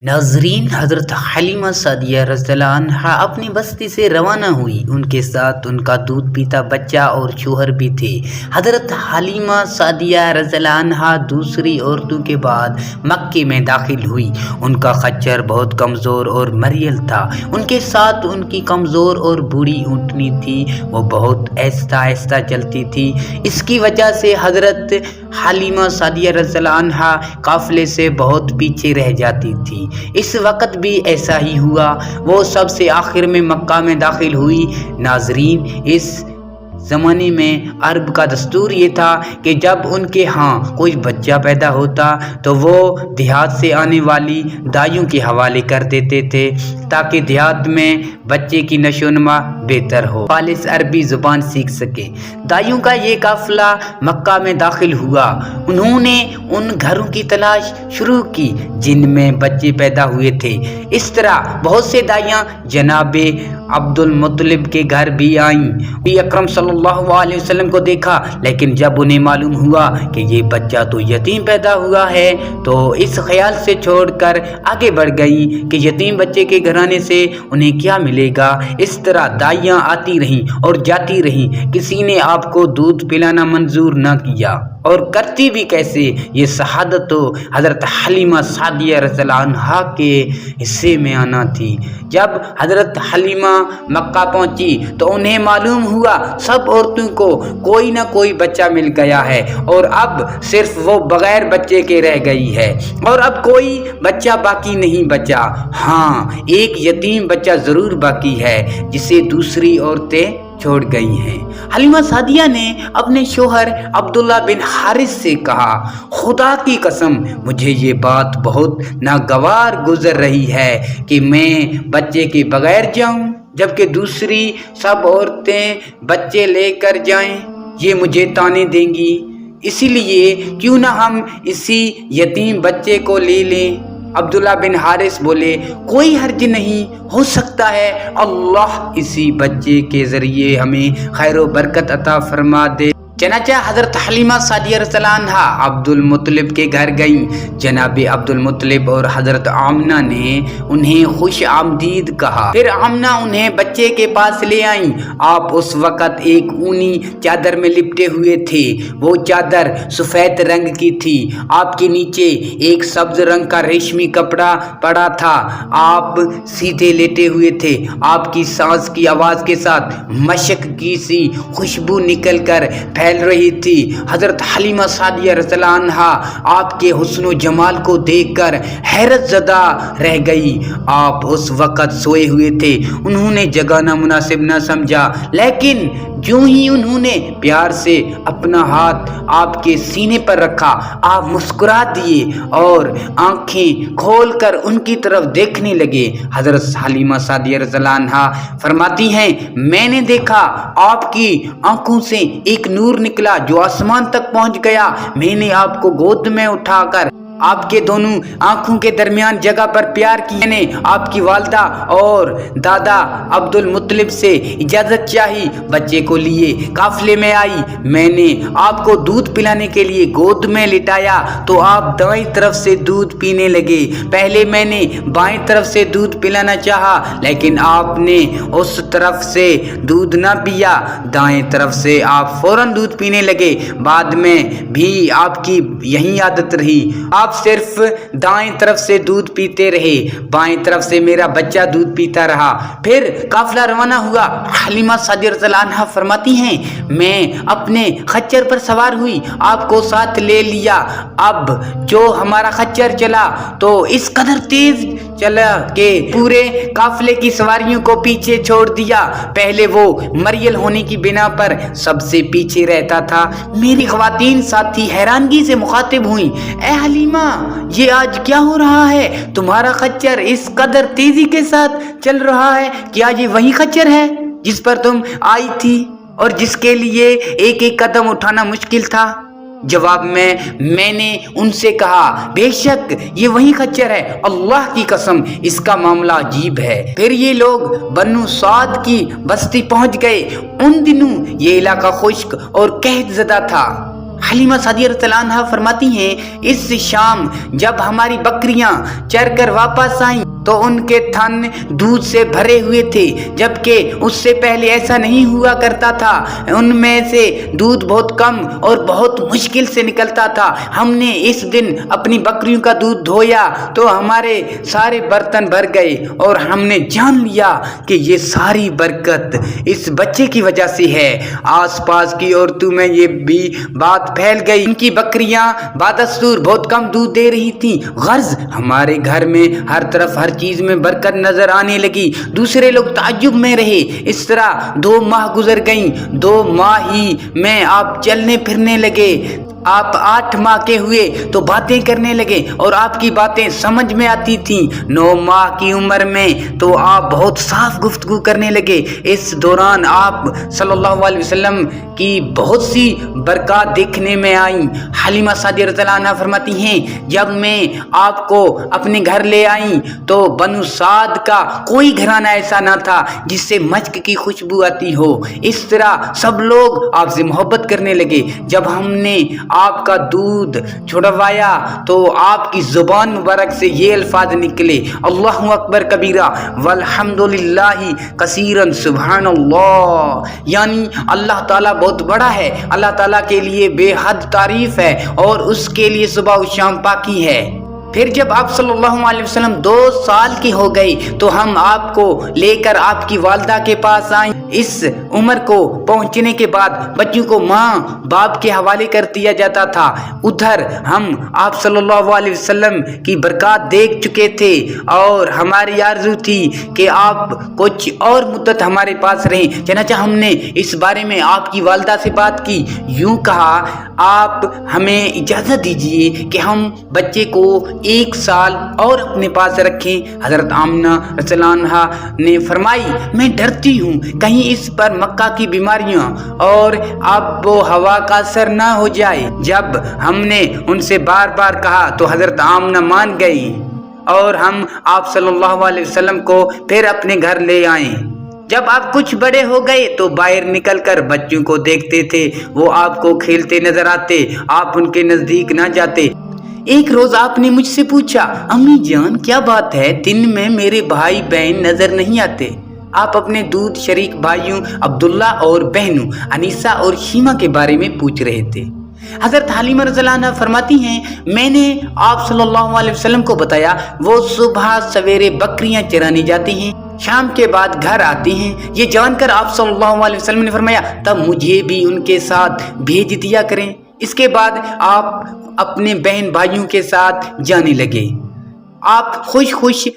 नाज़रीन, हज़रत हलीमा सादिया रज़ी अल्लाह अन्हा अपनी बस्ती से रवाना हुई। उनके साथ उनका दूध पीता बच्चा और शोहर भी थे। हज़रत हलीमा सादिया रज़ी अल्लाह अन्हा दूसरी औरतों के बाद मक्के में दाखिल हुई। उनका खच्चर बहुत कमज़ोर और मरियल था। उनके साथ उनकी कमज़ोर और बूढ़ी ऊँटनी थी, वो बहुत आहिस्ता आहिस्ता चलती थी। इसकी वजह से हज़रत हलीमा सादिया रज़ी अल्लाह अन्हा काफ़िले से बहुत पीछे रह जाती थी। इस वक्त भी ऐसा ही हुआ, वो सबसे आखिर में मक्का में दाखिल हुई। नाज़रीन, इस ज़माने में अरब का दस्तूर ये था कि जब उनके यहाँ कोई बच्चा पैदा होता तो वो देहात से आने वाली दाइयों के हवाले कर देते थे ताकि देहात में बच्चे की नशोनुमा बेहतर हो, खालिस अरबी ज़ुबान सीख सके। दाइयों का ये काफ़िला मक्का में दाखिल हुआ। उन्होंने उन घरों की तलाश शुरू की जिनमें बच्चे पैदा हुए थे। इस तरह बहुत से दाइयाँ जनाबे अब्दुल मुत्तलिब के घर भी आईं। नबी अकरम सल्लल्लाहु अलैहि वसल्लम को देखा, लेकिन जब उन्हें मालूम हुआ कि ये बच्चा तो यतीम पैदा हुआ है तो इस ख्याल से छोड़कर आगे बढ़ गई कि यतीम बच्चे के घराने से उन्हें क्या मिलेगा। इस तरह दाइयाँ आती रहीं और जाती रहीं, किसी ने आपको दूध पिलाना मंजूर न किया, और करती भी कैसे। ये शहादत तो हज़रत हलीमा सादिया रज़ी अल्लाह अन्हा के हिस्से में आना थी। जब हज़रत हलीमा मक्का पहुंची तो उन्हें मालूम हुआ सब औरतों को कोई ना कोई बच्चा मिल गया है और अब सिर्फ वो बगैर बच्चे के रह गई है और अब कोई बच्चा बाकी नहीं बचा। हाँ, एक यतीम बच्चा ज़रूर बाकी है जिसे दूसरी औरतें छोड़ गई हैं। हलीमा सादिया ने अपने शोहर अब्दुल्ला बिन हारिस से कहा, खुदा की कसम मुझे ये बात बहुत नागवार गुजर रही है कि मैं बच्चे के बगैर जाऊं जबकि दूसरी सब औरतें बच्चे लेकर जाएं। ये मुझे ताने देंगी, इसीलिए क्यों ना हम इसी यतीम बच्चे को ले लें। अब्दुल्ला बिन हारिस बोले, कोई हर्ज नहीं, हो सकता है अल्लाह इसी बच्चे के ज़रिए हमें खैर व बरकत अता फरमा दे। चनाचा हज़रत हलीमा सादिया रज़ी अल्लाह अन्हा अब्दुल मुत्तलिब के घर गईं। जनाब अब्दुल मुत्तलिब और हज़रत आमना ने उन्हें खुश आमदीद कहा। फिर आमना उन्हें बच्चे के पास ले आईं। आप उस वक़्त एक ऊनी चादर में लिपटे हुए थे। वो चादर सफ़ेद रंग की थी। आपके नीचे एक सब्ज रंग का रेशमी कपड़ा पड़ा था। आप सीधे लेटे हुए थे। आपकी सांस की आवाज़ के साथ मशक की सी खुशबू निकल कर फैल रही थी। हज़रत हलीमा सादिया रज़ी अल्लाह अन्हा आपके हुस्न जमाल को देखकर हैरत ज़दा रह गई। आप उस वक़्त सोए हुए थे। उन्होंने जगाना मुनासिब न समझा, लेकिन जो ही उन्होंने प्यार से अपना हाथ आपके सीने पर रखा, आप मुस्कुरा दिए और आंखें खोलकर उनकी तरफ देखने लगे। हज़रत हलीमा सादिया रज़ी अल्लाह अन्हा फरमाती हैं, मैंने देखा आपकी आंखों से एक नूर निकला जो आसमान तक पहुंच गया। मैंने आपको गोद में उठाकर आपके दोनों आंखों के दरमियान जगह पर प्यार की। मैंने आपकी वालदा और दादा अब्दुल मुत्तलिब से इजाज़त चाही, बच्चे को लिए काफिले में आई। मैंने आपको दूध पिलाने के लिए गोद में लिटाया तो आप दाईं तरफ से दूध पीने लगे। पहले मैंने बाईं तरफ से दूध पिलाना चाहा, लेकिन आपने उस तरफ से दूध न पिया। दाएं तरफ से आप फौरन दूध पीने लगे। बाद में भी आपकी यही आदत रही। आप सिर्फ दाएं तरफ से दूध पीते रहे, बाएं तरफ से मेरा बच्चा दूध पीता रहा। फिर काफिला रवाना हुआ। हलीमा सादिया रज़ी अल्लाह अन्हा फरमाती हैं, मैं अपने खच्चर पर सवार हुई, आपको साथ ले लिया। अब जो हमारा खच्चर चला तो इस कदर तेज चला कि पूरे काफिले की सवारियों को पीछे छोड़ दिया। पहले वो मरियल होने की बिना पर सबसे पीछे रहता था। मेरी ख्वातीन साथी हैरानगी से मुखातिब हुई, ए हलीमा, ये आज क्या हो रहा है? तुम्हारा खच्चर इस कदर तेजी के साथ चल रहा है। क्या ये वही खच्चर है जिस पर तुम आई थी और जिसके लिए एक एक कदम उठाना मुश्किल था? जवाब में मैंने उनसे कहा, बेशक ये वही खच्चर है, अल्लाह की कसम इसका मामला अजीब है। फिर ये लोग बन्नू साद की बस्ती पहुंच गए। उन दिनों ये इलाका खुश्क और कहत ज़दा था। حلیمہ سعدیہ رضی اللہ عنہا فرماتی ہیں اس شام جب ہماری بکریاں چر کر واپس آئیں تو ان کے تھن دودھ سے بھرے ہوئے تھے، جبکہ اس سے پہلے ایسا نہیں ہوا کرتا تھا۔ ان میں سے دودھ بہت کم اور بہت مشکل سے نکلتا تھا۔ ہم نے اس دن اپنی بکریوں کا دودھ دھویا تو ہمارے سارے برتن بھر گئے اور ہم نے جان لیا کہ یہ ساری برکت اس بچے کی وجہ سے ہے۔ آس پاس کی عورتوں میں یہ بھی بات پھیل گئی، ان کی بکریاں بادستور بہت کم دودھ دے رہی تھیں۔ غرض ہمارے گھر میں ہر طرف ہر چیز میں برکت نظر آنے لگی۔ دوسرے لوگ تعجب میں رہے۔ اس طرح 2 ماہ گزر گئیں۔ 2 ماہ ہی میں آپ چلنے پھرنے لگے۔ آپ 8 ماہ کے ہوئے تو باتیں کرنے لگے اور آپ کی باتیں سمجھ میں آتی تھیں۔ 9 ماہ کی عمر میں تو آپ بہت صاف گفتگو کرنے لگے۔ اس دوران آپ صلی اللہ علیہ وسلم کی بہت سی برکات دیکھنے میں آئیں۔ حلیمہ سعدیہ رضی اللہ عنہا فرماتی ہیں جب میں آپ کو اپنے گھر لے آئیں تو بنو سعد کا کوئی گھرانہ ایسا نہ تھا جس سے مشک کی خوشبو آتی ہو۔ اس طرح سب لوگ آپ سے محبت کرنے لگے۔ جب ہم نے آپ کا دودھ چھڑوایا تو آپ کی زبان مبارک سے یہ الفاظ نکلے، اللہ اکبر کبیرہ والحمد للہ کثیرا سبحان اللہ، یعنی اللہ تعالیٰ بہت بڑا ہے، اللہ تعالیٰ کے لیے بے حد تعریف ہے اور اس کے لیے صبح و شام پاکی ہے۔ پھر جب آپ صلی اللہ علیہ وسلم 2 سال کی ہو گئی تو ہم آپ کو لے کر آپ کی والدہ کے پاس آئیں۔ اس عمر کو پہنچنے کے بعد بچوں کو ماں باپ کے حوالے کر دیا جاتا تھا۔ ادھر ہم آپ صلی اللہ علیہ وسلم کی برکات دیکھ چکے تھے اور ہماری آرزو تھی کہ آپ کچھ اور مدت ہمارے پاس رہیں۔ چنانچہ ہم نے اس بارے میں آپ کی والدہ سے بات کی، یوں کہا آپ ہمیں اجازت دیجیے کہ ہم بچے کو 1 سال اور اپنے پاس رکھیں۔ حضرت آمنہ رضی اللہ عنہا نے فرمائی میں ڈرتی ہوں کہیں اس پر مکہ کی بیماریاں اور آب و ہوا کا اثر نہ ہو جائے۔ جب ہم نے ان سے بار بار کہا تو حضرت آمنہ مان گئی اور ہم آپ صلی اللہ علیہ وسلم کو پھر اپنے گھر لے آئے۔ جب آپ کچھ بڑے ہو گئے تو باہر نکل کر بچوں کو دیکھتے تھے، وہ آپ کو کھیلتے نظر آتے، آپ ان کے نزدیک نہ جاتے۔ ایک روز آپ نے مجھ سے پوچھا امی جان کیا بات ہے دن میں میرے بھائی بہن نظر نہیں آتے؟ آپ اپنے دودھ شریک بھائیوں عبداللہ اور بہنوں انیسہ اور شیمہ کے بارے میں پوچھ رہے تھے۔ حضرت حلیمہ رضی اللہ عنہا فرماتی ہیں میں نے آپ صلی اللہ علیہ وسلم کو بتایا، وہ صبح سویرے بکریاں چرانے جاتے ہیں، شام کے بعد گھر آتے ہیں۔ یہ جان کر آپ صلی اللہ علیہ وسلم نے فرمایا تب مجھے بھی ان کے ساتھ بھیج دیا کریں۔ اس کے بعد آپ اپنے بہن بھائیوں کے ساتھ جانے لگے۔ آپ خوش خوش